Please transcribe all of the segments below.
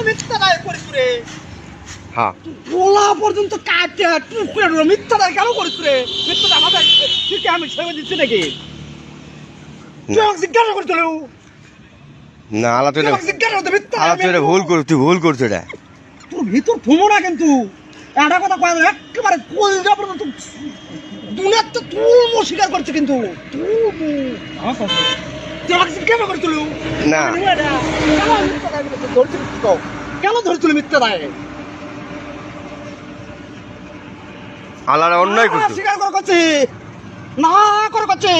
মিথ্যা দায় করিস রে? হ্যাঁ গোলা পর্যন্ত কাটে টুকরে মিথ্যা দায় কেন করিস রে? মিথ্যা দায় আমাদের ঠিক আমি ছেড়ে দিচ্ছি নাকি? তুই আমাকে জিজ্ঞাসা করছিল না আলা তুই জিজ্ঞাসা করতে মিথ্যা আলা তুই ভুল কর, তুই ভুল করছো এটা। তোর ভিতর থমো না কিন্তু একটা কথা কয় একেবারে কলজা পর্যন্ত দুনিয়ার তো তুলমো স্বীকার করছে কিন্তু তুই আমাকে জিজ্ঞাসা করছিল না কেন ধরছিল মিথ্যা দায়? আলারা অন্যায় করছো। স্বীকার করে করছে না করে করছে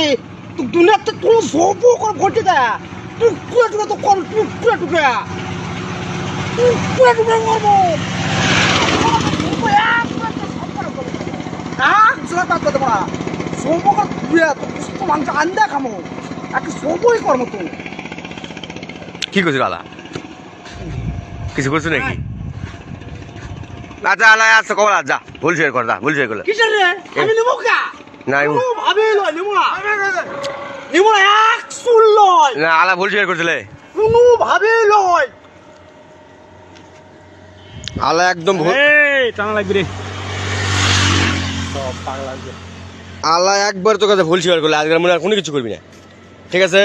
তুই দুনিয়ার তো তুই সব করে ঘটে দেয় টুকরা টুকরা তো কর টুকরা টুকরা টুকরা টুকরা করবো কি করছিল আলা? কিছু করছো নাকি? আচ্ছা আলা আচ্ছা কবল যা ভুল শেয়ার কর, যা ভুল শেয়ার করলে কিসের রে আমি নেবো কা না ভাবে লয় নেবো না নেবো না এক চুল লয় না আলা ভুল শেয়ার করছিলে। কোনো ভাবে লয় আলা একদম ভুল, টানা লাগবে রে আলা একবার তোর কাছে ভুল শেয়ার করলে আজকের মনে আর কোনো কিছু করবি না, ঠিক আছে?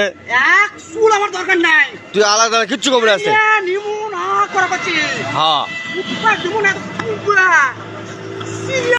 এক চুল আমার দরকার নাই তুই আলাদা কিচ্ছু করবি না আছে। নিমু না করা করছি হ্যাঁ উৎপাদ দিব না